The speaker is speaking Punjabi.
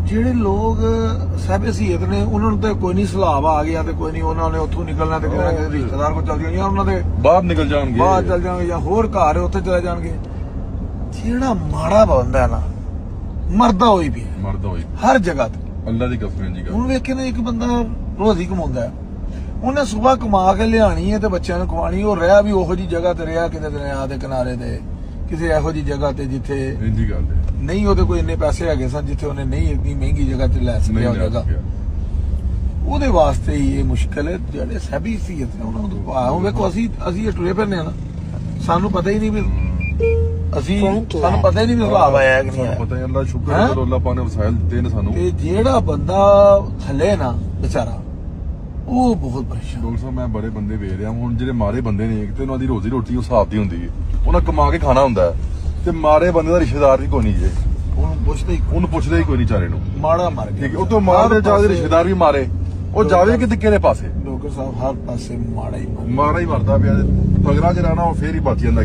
ਜਿਹੜੇ ਲੋਕ ਸਾਹਿਬ ਸੀਅਤ ਨੇ ਉਹਨਾਂ ਨੂੰ ਤਾਂ ਕੋਈ ਨਹੀਂ ਸਲਾਬ ਆ ਗਿਆ ਤੇ ਕੋਈ ਨਹੀਂ ਉਹਨਾਂ ਨੇ ਉੱਥੋਂ ਨਿਕਲਣਾ ਤੇ ਕਿਹੜਾ ਰਿਸ਼ਤੇਦਾਰ ਕੋਲ ਚੱਲ ਜਾਣਗੇ ਉਹਨਾਂ ਦੇ ਬਾਹਰ ਨਿਕਲ ਜਾਣਗੇ ਬਾਹਰ ਚੱਲ ਜਾਣਗੇ ਜਾਂ ਹੋਰ ਘਰ ਹੈ ਉੱਥੇ ਚਲੇ ਜਾਣਗੇ। ਜਿਹੜਾ ਮਾੜਾ ਬੰਦਾ ਨਾ ਮਰਦਾ ਹੋਈ ਵੀ ਮਰਦਾ ਹੋਈ ਹਰ ਜਗ੍ਹਾ ਤੇ। ਅੱਲਾ ਦੀ ਕਸਮ ਜੀ। ਹੁਣ ਵੇਖੇ ਨਾ ਇੱਕ ਬੰਦਾ ਰੋਜ਼ੀ ਕਮਾਉਂਦਾ ਹੈ, ਉਹਨੇ ਸਵੇਰ ਕਮਾ ਕੇ ਲਿਆਣੀ ਹੈ ਤੇ ਬੱਚਿਆਂ ਨੂੰ ਖਵਾਣੀ। ਉਹ ਰਿਹਾ ਵੀ ਉਹੋ ਜੀ ਜਗ੍ਹਾ ਤੇ ਰਿਹਾ ਕਿਤੇ ਦਰਿਆ ਦੇ ਕਿਨਾਰੇ ਤੇ ਕਿਸੇ ਇਹੋ ਜੀ ਜਗ੍ਹਾ ਤੇ ਜਿੱਥੇ ਇੰਦੀ ਗੱਲ ਹੈ ਨਹੀਂ ਉਹਦੇ ਕੋਈ ਇੰਨੇ ਪੈਸੇ ਹੈਗੇ ਸਨ ਜਿੱਥੇ ਉਹਨੇ ਨਹੀਂ ਇੰਨੀ ਮਹਿੰਗੀ ਜਗ੍ਹਾ ਤੇ ਲੈ ਸਕਿਆ ਉਹ ਜਗ੍ਹਾ। ਉਹਦੇ ਵਾਸਤੇ ਹੀ ਇਹ ਮੁਸ਼ਕਲ ਹੈ। ਜਿਹੜੇ ਸਹਿਬੀ ਸੀ ਉਹਨਾਂ ਨੂੰ ਹੁਣ ਵੇਖੋ ਅਸੀਂ ਟੁਰੇ ਫਿਰਨੇ ਆ ਨਾ, ਸਾਨੂੰ ਪਤਾ ਹੀ ਨਹੀਂ ਵੀ ਸਾਨੂੰ ਪਤਾ ਹੀ ਨਹੀਂ ਵੀ ਹਿਸਾਬ ਆਇਆ ਕਿ ਨਹੀਂ ਆਇਆ। ਪਤਾ ਹੀ ਅੱਲਾ ਸ਼ੁਕਰ ਹੈ ਅੱਲਾ ਪਾਕ ਨੇ ਵਸਾਇਲ ਦਿੱਤੇ ਨੇ ਸਾਨੂੰ। ਤੇ ਜਿਹੜਾ ਬੰਦਾ ਥੱਲੇ ਨਾ ਵਿਚਾਰਾ ਉਹ ਬਹੁਤ ਪਰੇਸ਼ਾਨ। ਡਾਕਟਰ ਸਾਹਿਬ ਮੈਂ ਬੜੇ ਬੰਦੇ ਵੇਖ ਰਿਹਾ ਹੁਣ ਜਿਹੜੇ ਮਾਰੇ ਬੰਦੇ ਨੇ ਇੱਕ ਤੇ ਉਹਨਾਂ ਦੀ ਰੋਜ਼ੀ ਰੋਟੀ ਉਸ ਹਿਸਾਬ ਦੀ ਹੁੰਦੀ ਹੈ, ਉਹਨਾਂ ਕਮਾ ਕੇ ਖਾਣਾ ਹੁੰਦਾ ਤੇ ਮਾਰੇ ਬੰਦੇ ਦਾ ਰਿਸ਼ਤੇਦਾਰ ਵੀ ਕੋਈ ਨਹੀਂ ਜੇ ਉਹਨੂੰ ਪੁੱਛਦੇ ਹੀ ਕੋਈ ਨਹੀਂ ਚਾਰੇ ਨੂੰ ਮਾੜਾ ਮਰ ਗਿਆ। ਠੀਕ ਹੈ ਉਹ ਤੋਂ ਮਾਰਦੇ ਜਾ ਰਿਸ਼ਤੇਦਾਰ ਵੀ ਮਾਰੇ ਉਹ ਜਾਵੇ ਕਿਤੇ ਕਿਹੜੇ ਪਾਸੇ। ਡਾਕਟਰ ਸਾਹਿਬ ਹਰ ਪਾਸੇ ਮਾੜਾ ਹੀ ਮਾਰਾ ਹੀ ਮਰਦਾ ਪਿਆ ਪਗੜਾ ਚ ਰਹਿਣਾ ਉਹ ਫੇਰ ਹੀ ਬਚ ਜਾਂਦਾ।